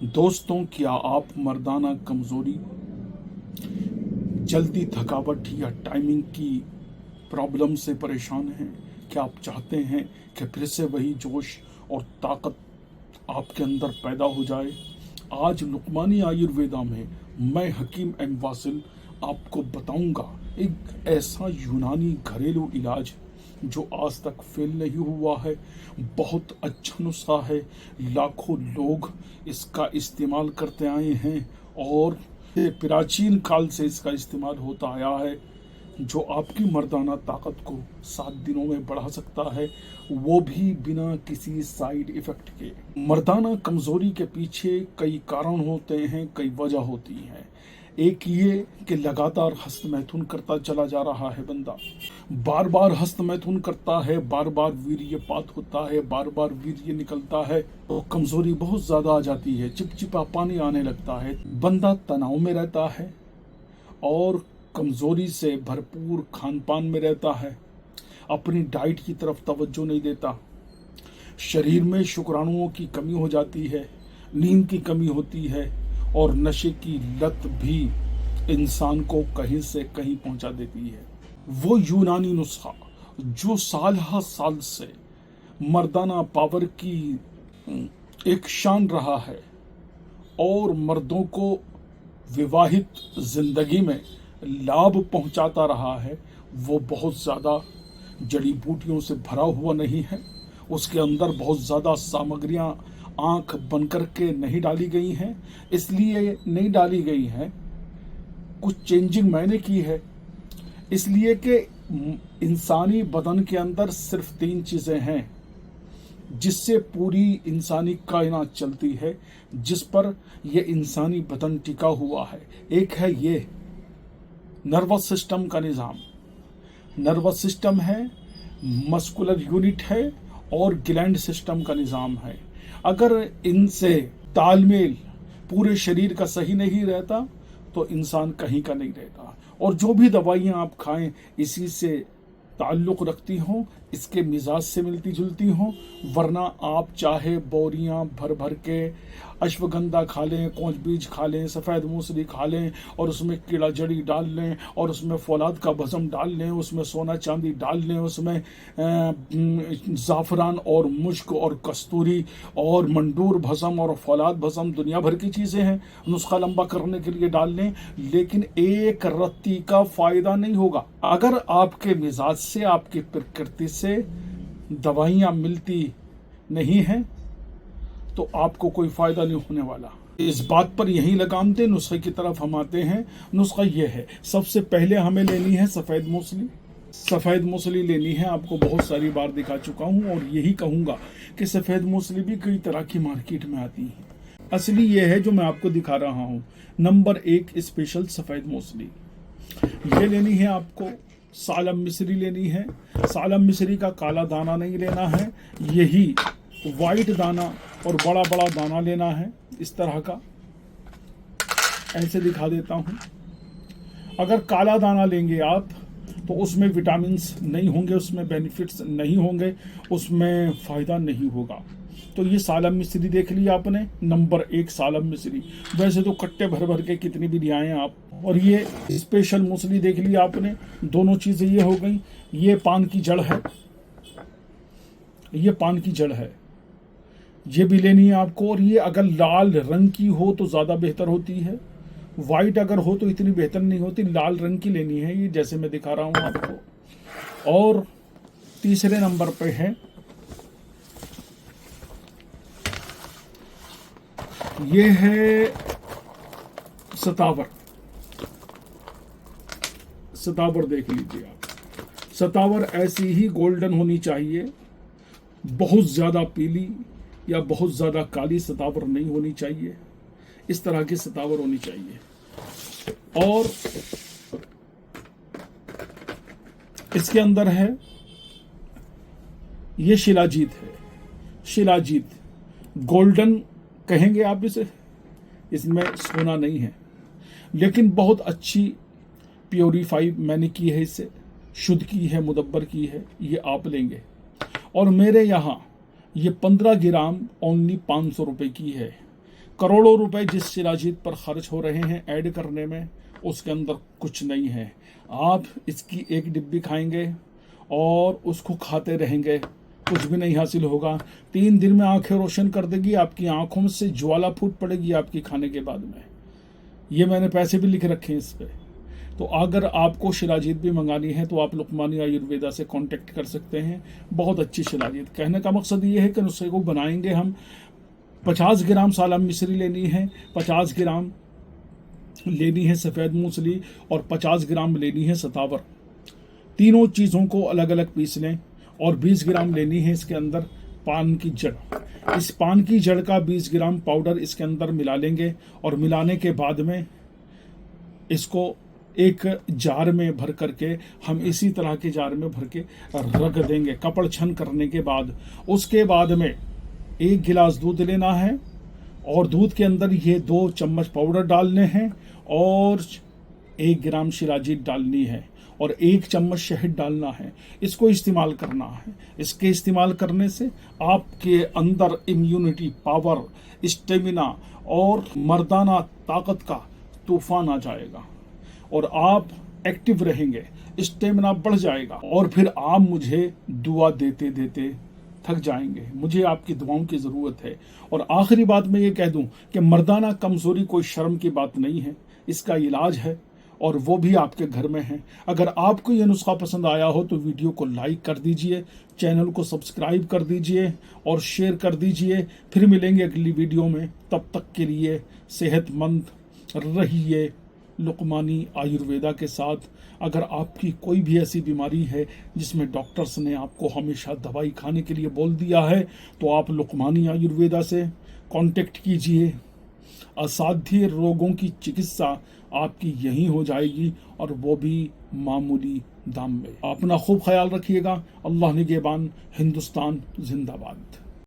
दोस्तों, क्या आप मर्दाना कमज़ोरी, जल्दी थकावट या टाइमिंग की प्रॉब्लम से परेशान हैं? क्या आप चाहते हैं कि फिर से वही जोश और ताकत आपके अंदर पैदा हो जाए? आज लुकमानी आयुर्वेदा में मैं हकीम एम वासिल आपको बताऊंगा एक ऐसा यूनानी घरेलू इलाज जो आज तक फेल नहीं हुआ है। बहुत अच्छा नुस्खा है, लाखों लोग इसका इस्तेमाल करते आए हैं और ये प्राचीन काल से इसका इस्तेमाल होता आया है, जो आपकी मर्दाना ताकत को 7 दिनों में बढ़ा सकता है, वो भी बिना किसी साइड इफेक्ट के। मर्दाना कमजोरी के पीछे कई कारण होते हैं, कई वजह होती हैं। एक ये कि लगातार हस्तमैथुन करता चला जा रहा है बंदा, बार बार हस्तमैथुन करता है, बार बार वीर्यपात होता है, बार बार वीर्य निकलता है, तो कमजोरी बहुत ज्यादा आ जाती है, चिपचिपा पानी आने लगता है, बंदा तनाव में रहता है और कमजोरी से भरपूर खान पान में रहता है, अपनी डाइट की तरफ तवज्जो नहीं देता, शरीर में शुक्राणुओं की कमी हो जाती है, नींद की कमी होती है और नशे की लत भी इंसान को कहीं से कहीं पहुंचा देती है। वो यूनानी नुस्खा जो साल हर साल से मर्दाना पावर की एक शान रहा है और मर्दों को विवाहित जिंदगी में लाभ पहुंचाता रहा है, वो बहुत ज़्यादा जड़ी बूटियों से भरा हुआ नहीं है। उसके अंदर बहुत ज़्यादा सामग्रियां आंख बनकर के नहीं डाली गई हैं, इसलिए नहीं डाली गई हैं, कुछ चेंजिंग मैंने की है, इसलिए कि इंसानी बदन के अंदर सिर्फ 3 चीज़ें हैं जिससे पूरी इंसानी कायनात चलती है, जिस पर यह इंसानी बदन टिका हुआ है। एक है ये नर्वस सिस्टम का निज़ाम। नर्वस सिस्टम है, मस्कुलर यूनिट है और ग्लैंड सिस्टम का निज़ाम है। अगर इनसे तालमेल पूरे शरीर का सही नहीं रहता तो इंसान कहीं का नहीं रहता, और जो भी दवाइयाँ आप खाएं इसी से ताल्लुक़ रखती हों, इसके मिजाज से मिलती जुलती हों, वरना आप चाहे बोरियां भर भर के अश्वगंधा खा लें, कौच बीज खा लें, सफ़ेद मूसली खा लें और उसमें कीड़ा जड़ी डाल लें और उसमें फौलाद का भस्म डाल लें, उसमें सोना चांदी डाल लें, उसमें ज़ाफ़रान और मुश्क और कस्तूरी और मंडूर भस्म और फौलाद भस्म, दुनिया भर की चीज़ें हैं, नुस्खा लंबा करने के लिए डाल लें, लेकिन एक रत्ती का फ़ायदा नहीं होगा। अगर आपके मिजाज से, आपकी प्रकृति से दवाइयाँ मिलती नहीं हैं तो आपको कोई फ़ायदा नहीं होने वाला। इस बात पर यही लगाम दे, नुस्खे की तरफ हम आते हैं। नुस्खा ये है, सबसे पहले हमें लेनी है सफ़ेद मूसली। सफ़ेद मूसली लेनी है, आपको बहुत सारी बार दिखा चुका हूँ और यही कहूँगा कि सफ़ेद मूसली भी कई तरह की मार्केट में आती है। असली ये है जो मैं आपको दिखा रहा हूँ, नंबर 1 स्पेशल सफ़ेद मूसली। ये लेनी है आपको। सालम मिश्री लेनी है। सालम मिश्री का काला दाना नहीं लेना है, यही वाइट दाना और बड़ा बड़ा दाना लेना है, इस तरह का। ऐसे दिखा देता हूँ। अगर काला दाना लेंगे आप तो उसमें विटामिन्स नहीं होंगे, उसमें बेनिफिट्स नहीं होंगे, उसमें फ़ायदा नहीं होगा। तो ये सालम मिश्री देख लिया आपने, नंबर 1 सालम मिश्री। वैसे तो कट्टे भर भर के कितनी भी लियाएं आप। और ये स्पेशल मूसली देख लिया आपने। दोनों चीज़ें ये हो गई। ये पान की जड़ है, ये पान की जड़ है, ये भी लेनी है आपको। और ये अगर लाल रंग की हो तो ज़्यादा बेहतर होती है, वाइट अगर हो तो इतनी बेहतर नहीं होती, लाल रंग की लेनी है, ये जैसे मैं दिखा रहा हूँ आपको। और तीसरे नंबर पे है ये है सतावर। सतावर देख लीजिए आप। सतावर ऐसी ही गोल्डन होनी चाहिए, बहुत ज़्यादा पीली या बहुत ज़्यादा काली सतावर नहीं होनी चाहिए, इस तरह की सतावर होनी चाहिए। और इसके अंदर है ये शिलाजीत है। शिलाजीत गोल्डन कहेंगे आप इसे, इसमें सोना नहीं है, लेकिन बहुत अच्छी प्योरीफाई मैंने की है, इससे शुद्ध की है, मुदब्बर की है, ये आप लेंगे। और मेरे यहाँ ये 15 ग्राम ओनली 500 रुपये की है। करोड़ों रुपए जिस शिलाजीत पर खर्च हो रहे हैं ऐड करने में, उसके अंदर कुछ नहीं है। आप इसकी एक डिब्बी खाएंगे और उसको खाते रहेंगे, कुछ भी नहीं हासिल होगा। 3 दिन में आंखें रोशन कर देगी, आपकी आंखों में से ज्वाला फूट पड़ेगी आपकी खाने के बाद में। ये मैंने पैसे भी लिख रखे हैं इस पे। तो अगर आपको शिलाजीत भी मंगानी है तो आप लुकमानी आयुर्वेदा से कांटेक्ट कर सकते हैं। बहुत अच्छी शिलाजीत। कहने का मकसद ये है कि नुस्खे को बनाएंगे हम। 50 ग्राम साला मिश्री लेनी है, 50 ग्राम लेनी है सफ़ेद मूसली और 50 ग्राम लेनी है सतावर। तीनों चीज़ों को अलग अलग पीस लें और 20 ग्राम लेनी है इसके अंदर पान की जड़। इस पान की जड़ का 20 ग्राम पाउडर इसके अंदर मिला लेंगे और मिलाने के बाद में इसको एक जार में भर करके हम इसी तरह के जार में भर के रख देंगे कपड़ छन करने के बाद। उसके बाद में 1 गिलास दूध लेना है और दूध के अंदर ये 2 चम्मच पाउडर डालने हैं और 1 ग्राम शिलाजीत डालनी है और 1 चम्मच शहद डालना है। इसको इस्तेमाल करना है। इसके इस्तेमाल करने से आपके अंदर इम्यूनिटी पावर, स्टेमिना और मर्दाना ताकत का तूफान आ जाएगा और आप एक्टिव रहेंगे, स्टेमिना बढ़ जाएगा और फिर आप मुझे दुआ देते देते थक जाएंगे। मुझे आपकी दुआओं की ज़रूरत है। और आखिरी बात मैं ये कह दूं कि मर्दाना कमज़ोरी कोई शर्म की बात नहीं है, इसका इलाज है और वो भी आपके घर में है। अगर आपको ये नुस्खा पसंद आया हो तो वीडियो को लाइक कर दीजिए, चैनल को सब्सक्राइब कर दीजिए और शेयर कर दीजिए। फिर मिलेंगे अगली वीडियो में। तब तक के लिए सेहतमंद रहिए लुकमानी आयुर्वेदा के साथ। अगर आपकी कोई भी ऐसी बीमारी है जिसमें डॉक्टर्स ने आपको हमेशा दवाई खाने के लिए बोल दिया है तो आप लुकमानी आयुर्वेदा से कांटेक्ट कीजिए। असाध्य रोगों की चिकित्सा आपकी यहीं हो जाएगी और वो भी मामूली दाम में। अपना खूब ख्याल रखिएगा। अल्लाह निगहबान। हिंदुस्तान जिंदाबाद।